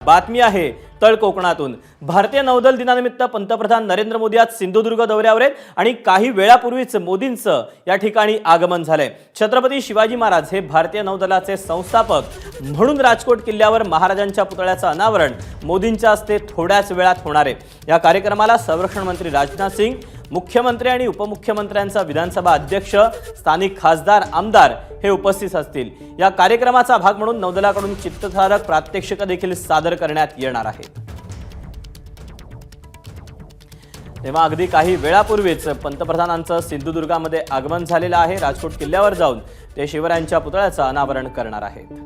बातमी आहे तळ कोकणातून। भारतीय नौदल दिनानिमित्त पंतप्रधान नरेंद्र मोदी आज सिंधुदुर्ग दौऱ्यावर आहेत आणि काही वेळापूर्वीच मोदींचं या ठिकाणी आगमन झालंय। छत्रपती शिवाजी महाराज हे भारतीय नौदलाचे संस्थापक म्हणून राजकोट किल्ल्यावर महाराजांच्या पुतळ्याचं अनावरण मोदींच्या हस्ते थोड्याच वेळात होणार आहे। या कार्यक्रमाला संरक्षण मंत्री राजनाथ सिंग, मुख्यमंत्री आणि उपमुख्यमंत्र्यांचा विधानसभा अध्यक्ष, स्थानिक खासदार, आमदार हे उपस्थित असतील। या कार्यक्रमाचा भाग म्हणून नौदलाकडून चित्तथरारक प्रात्यक्षिक देखील सादर करण्यात येणार आहेत। तेव्हा अगदी काही वेळापूर्वीच पंतप्रधानांचं सिंधुदुर्गामध्ये आगमन झालेलं आहे। राजकोट किल्ल्यावर जाऊन ते शिवरायांच्या पुतळ्याचं अनावरण करणार आहेत।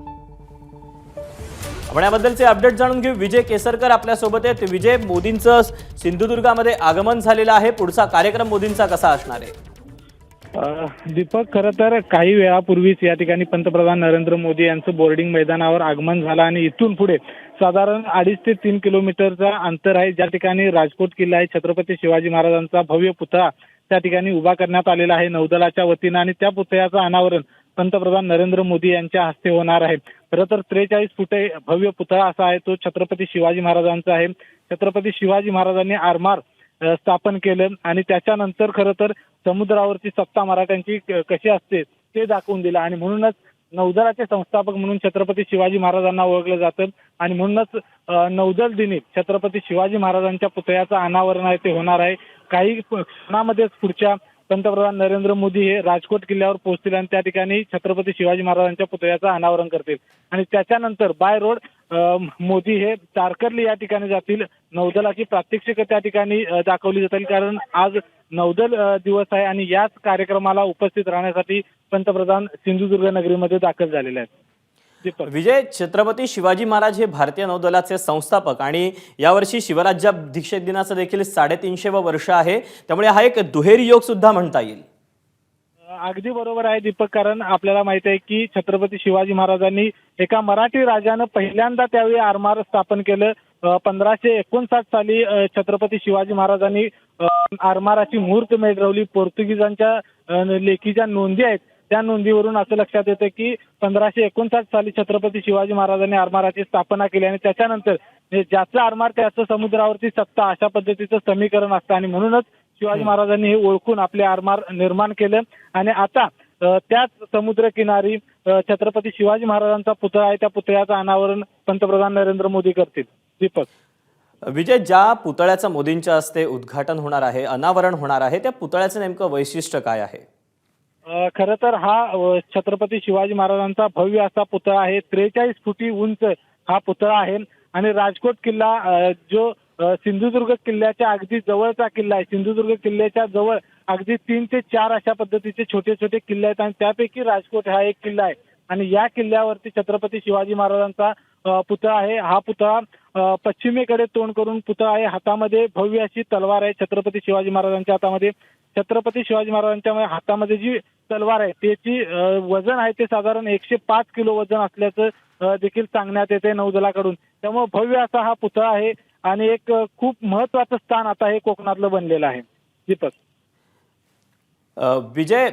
आपण याबद्दलचे अपडेट जाणून घेऊ। विजय केसरकर आपल्या सोबत आहेत। विजय, मोदींचं सिंधुदुर्गामध्ये आगमन झालेलं आहे, पुढचा कार्यक्रम मोदींचा कसा असणार आहे? दीपक, खरं तर काही वेळापूर्वीच या ठिकाणी पंतप्रधान नरेंद्र मोदी यांचं बोर्डिंग मैदानावर आगमन झालं आणि इथून पुढे साधारण 2.5 ते 3 किलोमीटरचा अंतर आहे, ज्या ठिकाणी राजकोट किल्ला आहे, छत्रपती शिवाजी महाराजांचा भव्य पुतळा त्या ठिकाणी उभा करण्यात आलेला आहे नौदलाच्या वतीनं आणि त्या पुतळ्याचं अनावरण पंतप्रधान नरेंद्र मोदी यांच्या हस्ते होणार आहे। खरं तर 43 फुटे भव्य पुतळा असा आहे, तो छत्रपती शिवाजी महाराजांचा आहे। छत्रपती शिवाजी महाराजांनी आरमार स्थापन केलं आणि त्याच्यानंतर खरं तर समुद्रावरची सत्ता मराठ्यांची कशी असते ते दाखवून दिलं आणि म्हणूनच नौदलाचे संस्थापक म्हणून छत्रपती शिवाजी महाराजांना ओळखलं जातं आणि म्हणूनच नौदल दिनी छत्रपती शिवाजी महाराजांच्या पुतळ्याचं अनावरण आहे ते होणार आहे। काही क्षणामध्येच पुढच्या पंतप्रधान नरेंद्र मोदी हे राजकोट किल्ल्यावर पोहोचतील आणि त्या ठिकाणी छत्रपती शिवाजी महाराजांच्या पुतळ्याचं अनावरण करतील आणि त्याच्यानंतर बाय रोड मोदी हे तारकर्ली या ठिकाणी जातील। नौदलाची प्रात्यक्षिक त्या ठिकाणी दाखवली जातील, कारण आज नौदल दिवस आहे आणि याच कार्यक्रमाला उपस्थित राहण्यासाठी पंतप्रधान सिंधुदुर्ग नगरीमध्ये दाखल झालेले आहेत। विजय, छत्रपती शिवाजी महाराज हे भारतीय नौदलाचे संस्थापक आणि यावर्षी शिवराज्याभिषेक दिनाचं देखील 350वं वर्ष आहे, त्यामुळे हा एक दुहेरी योग सुद्धा म्हणता येईल। अगदी बरोबर आहे दीपक, कारण आपल्याला माहिती आहे की छत्रपती शिवाजी महाराजांनी एका मराठी राजानं पहिल्यांदा त्यावेळी आरमार स्थापन केलं। 1559 साली छत्रपती शिवाजी महाराजांनी आरमाराची मूर्त मेढरवली। पोर्तुगीजांच्या लेखी ज्या नोंदी आहेत त्या नोंदीवरून असं लक्षात येतं की 1559 साली छत्रपती शिवाजी महाराजांनी आरमाराची स्थापना केली आणि त्याच्यानंतर ज्याचं आरमार त्याचं समुद्रावरती सत्ता अशा पद्धतीचं समीकरण असतं आणि म्हणूनच शिवाजी महाराजांनी हे ओळखून आपले आरमार निर्माण केलं आणि आता त्याच समुद्रकिनारी छत्रपती शिवाजी महाराजांचा पुतळा आहे, त्या पुतळ्याचं अनावरण पंतप्रधान नरेंद्र मोदी करतील। दीपक, विजय, ज्या पुतळ्याचं मोदींच्या हस्ते उद्घाटन होणार आहे, अनावरण होणार आहे, त्या पुतळ्याचं नेमकं वैशिष्ट्य काय आहे? खरं तर हा छत्रपती शिवाजी महाराजांचा भव्य असा पुतळा आहे। 43 फुटी उंच हा पुतळा आहे आणि राजकोट किल्ला जो सिंधुदुर्ग किल्ल्याच्या अगदी जवळचा किल्ला आहे। सिंधुदुर्ग किल्ल्याच्या जवळ अगदी 3 ते 4 अशा पद्धतीचे छोटे छोटे किल्ले आहेत आणि त्यापैकी राजकोट हा एक किल्ला आहे आणि या किल्ल्यावरती छत्रपती शिवाजी महाराजांचा पुतळा आहे। हा पुतळा पश्चिमेकडे तोंड करून पुतळा आहे, हातामध्ये भव्य अशी तलवार आहे छत्रपती शिवाजी महाराजांच्या हातामध्ये। छत्रपती शिवाजी महाराजांच्या हातामध्ये जी तलवार आहे त्याची वजन आहे ते साधारण 105 किलो वजन असल्याचं देखील सांगण्यात येते नौदलाकडून। त्यामुळे भव्य असा हा पुतळा आहे आणि एक खूप महत्वाचं स्थान आता हे कोकणातलं बनलेलं आहे। दीपक, विजय,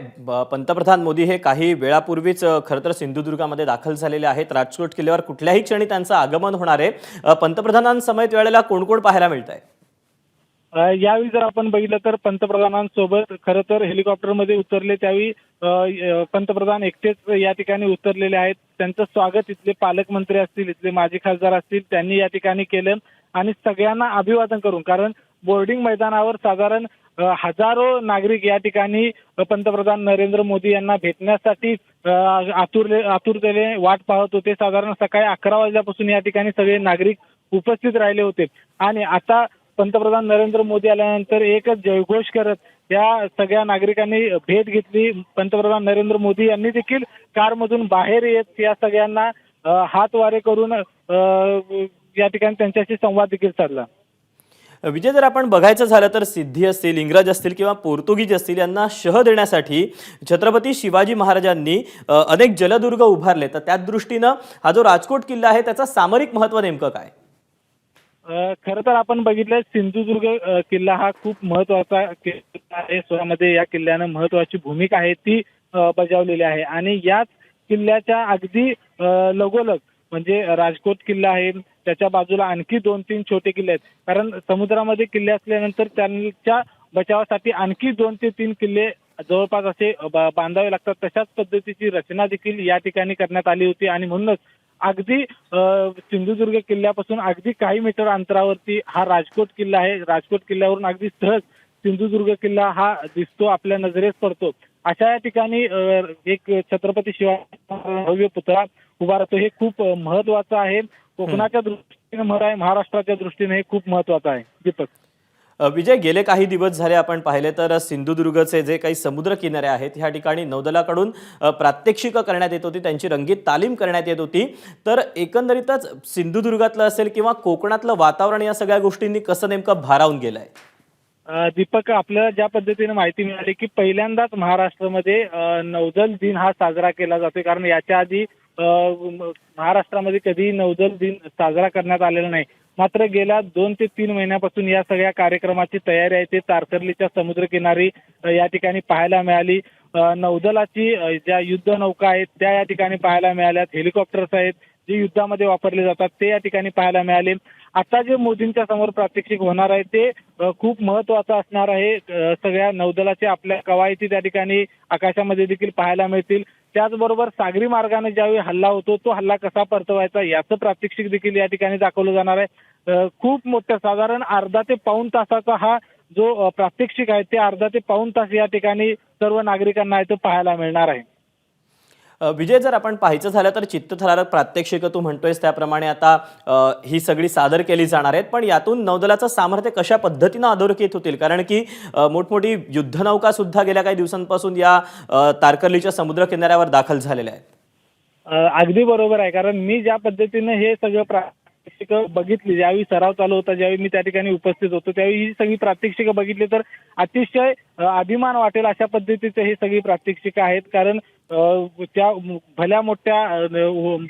पंतप्रधान मोदी हे काही वेळापूर्वीच खरं तर सिंधुदुर्गामध्ये दाखल झालेले आहेत। राजकोट किल्ल्यावर कुठल्याही क्षणी त्यांचं आगमन होणार आहे। पंतप्रधानांसमवेत वेळेला कोण कोण पाहायला मिळत आहे? यावेळी जर आपण बघितलं तर पंतप्रधानांसोबत खरं तर हेलिकॉप्टरमध्ये उतरले त्यावेळी पंतप्रधान एकटेच या ठिकाणी उतरलेले आहेत। त्यांचं स्वागत इथले पालकमंत्री असतील, इथले माजी खासदार असतील, त्यांनी या ठिकाणी केलं आणि सगळ्यांना अभिवादन करून, कारण बोर्डिंग मैदानावर साधारण हजारो नागरिक या ठिकाणी पंतप्रधान नरेंद्र मोदी यांना भेटण्यासाठी आतुरतेने वाट पाहत होते। साधारण सकाळी 11 वाजल्यापासून या ठिकाणी सगळे नागरिक उपस्थित राहिले होते आणि आता पंतप्रधान नरेंद्र मोदी आल्यानंतर एकच जयघोष करत या सगळ्या नागरिकांनी भेट घेतली। पंतप्रधान नरेंद्र मोदी यांनी देखील कारमधून बाहेर येत या सगळ्यांना हातवारे करून या ठिकाणी त्यांच्याशी संवाद देखील साधला। विजय, जर आपण बघायचं झालं तर सिद्धी असतील, इंग्रज असतील किंवा पोर्तुगीज असतील यांना शह देण्यासाठी छत्रपती शिवाजी महाराजांनी अनेक जलदुर्ग उभारले, तर त्या दृष्टीनं हा जो राजकोट किल्ला आहे त्याचा सामरिक महत्त्व नेमकं काय? खरं तर आपण बघितलं सिंधुदुर्ग किल्ला हा खूप महत्वाचा किल्ला आहे। स्वतःमध्ये या किल्ल्यानं महत्वाची भूमिका आहे ती बजावलेली आहे आणि याच किल्ल्याच्या अगदी लगोलग म्हणजे राजकोट किल्ला आहे, त्याच्या बाजूला आणखी 2-3 छोटे किल्ले आहेत. कारण समुद्रामध्ये किल्ले असल्यानंतर त्यांच्या बचावासाठी आणखी 2 ते 3 किल्ले जवळपास असे बांधावे लागतात. तशाच पद्धतीची रचना देखील या ठिकाणी करण्यात आली होती आणि म्हणूनच अगदी सिंधुदुर्ग किल्ल्यापासून अगदी काही मीटर अंतरावरती हा राजकोट किल्ला आहे. राजकोट किल्ल्यावरून अगदी सहज सिंधुदुर्ग किल्ला हा दिसतो, आपल्या नजरेस पडतो. अशा या ठिकाणी एक छत्रपती शिवाजी भव्य पुतळा उभा राहतो. हे खूप महत्वाचं आहे. कोकणाच्या दृष्टीने म्हणा आहे, महाराष्ट्राच्या दृष्टीने हे खूप महत्वाचं आहे. दीपक. विजय, गेले काही दिवस झाले आपण पाहिले तर सिंधुदुर्गचे जे काही समुद्र किनारे आहेत ह्या ठिकाणी नौदलाकडून प्रात्यक्षिकं करण्यात येत होती, त्यांची रंगीत तालीम करण्यात येत होती. तर एकंदरीतच सिंधुदुर्गातलं असेल किंवा कोकणातलं वातावरण या सगळ्या गोष्टींनी कसं नेमकं भारावून गेलंय? दीपक, आपल्याला ज्या पद्धतीने माहिती मिळाली की पहिल्यांदाच महाराष्ट्रामध्ये नौदल दिन हा साजरा केला जातो. कारण याच्या आधी महाराष्ट्रामध्ये कधीही नौदल दिन साजरा करण्यात आलेला नाही. मात्र गेल्या 2 ते 3 महिन्यापासून या सगळ्या कार्यक्रमाची तयारी आहे ते तारकर्लीच्या समुद्रकिनारी या ठिकाणी पाहायला मिळाली. नौदलाची ज्या युद्ध नौका आहेत त्या या ठिकाणी पाहायला मिळाल्यात. हेलिकॉप्टर्स आहेत जे युद्धामध्ये वापरले जातात ते या ठिकाणी पाहायला मिळाले. आता जे मोदींच्या समोर प्रात्यक्षिक होणार आहे ते खूप महत्वाचं असणार आहे. सगळ्या नौदलाचे आपल्या कवायती त्या ठिकाणी आकाशामध्ये देखील पाहायला मिळतील. त्याचबरोबर सागरी मार्गाने ज्यावेळी हल्ला होतो तो हल्ला कसा परतवायचा याचं प्रात्यक्षिक देखील या ठिकाणी दाखवलं जाणार आहे. खूप मोठं साधारण अर्धा ते पाऊण तासाचा हा जो प्रात्यक्षिक आहे ते अर्धा ते पाऊण तास या ठिकाणी सर्व नागरिकांना आहे तो पाहायला मिळणार आहे. विजय, जर आपण पाहायचं झालं तर चित्तथरारक प्रात्यक्षिकं तू म्हणतोयस त्याप्रमाणे आता ही सगळी सादर केली जाणार आहेत. पण यातून नौदलाचं सामर्थ्य कशा पद्धतीनं अधोरेखित होतील? कारण की मोठमोठी युद्धनौका सुद्धा गेल्या काही दिवसांपासून या तारकर्लीच्या समुद्र किनाऱ्यावर दाखल झालेल्या आहेत. अगदी बरोबर आहे. कारण मी ज्या पद्धतीने हे सगळं प्रात्यक्षिकं बघितली, ज्यावेळी सराव चालू होता, ज्यावेळी मी त्या ठिकाणी उपस्थित होतो, त्यावेळी ही सगळी प्रात्यक्षिकं बघितली तर अतिशय अभिमान वाटेल अशा पद्धतीचे ही सगळी प्रात्यक्षिकं आहेत. कारण त्या भल्या मोठ्या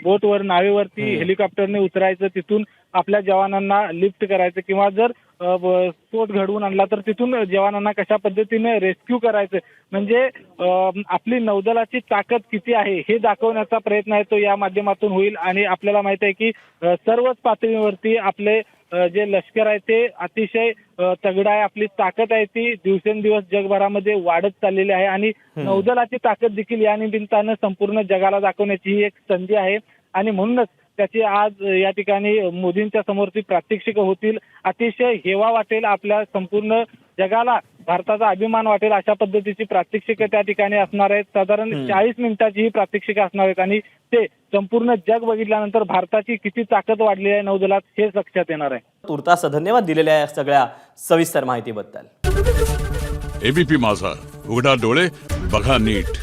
बोटवर नावेवरती हेलिकॉप्टरने उतरायचं, तिथून आपल्या जवानांना लिफ्ट करायचं किंवा जर स्फोट घडवून आणला तर तिथून जवानांना कशा पद्धतीने रेस्क्यू करायचं, म्हणजे आपली नौदलाची ताकद किती आहे हे दाखवण्याचा प्रयत्न आहे तो या माध्यमातून होईल. आणि आपल्याला माहित आहे की सर्वच पातळीवरती आपले जे लष्कर आहे ते अतिशय तगड आहे. आपली ताकद आहे ती दिवसेंदिवस जगभरामध्ये वाढत चाललेली आहे आणि नौदलाची ताकद देखील या निमित्तानं संपूर्ण जगाला दाखवण्याची ही एक संधी आहे. आणि म्हणूनच त्याची आज या ठिकाणी मोदींच्या समोरची प्रात्यक्षिकं होतील. अतिशय हेवा वाटेल आपल्या संपूर्ण जगाला, भारताचा अभिमान वाटेल अशा पद्धतीची प्रात्यक्षिकं त्या ठिकाणी असणार आहेत. साधारण 40 मिनिटाची ही प्रात्यक्षिकं असणार आहेत आणि ते संपूर्ण जग बघितल्यानंतर भारताची किती ताकद वाढली आहे नौदलात हे लक्षात येणार आहे. तुर्तास धन्यवाद दिलेल्या या सगळ्या सविस्तर माहितीबद्दल. एबीपी माझा, उघडा डोळे बघा नीट.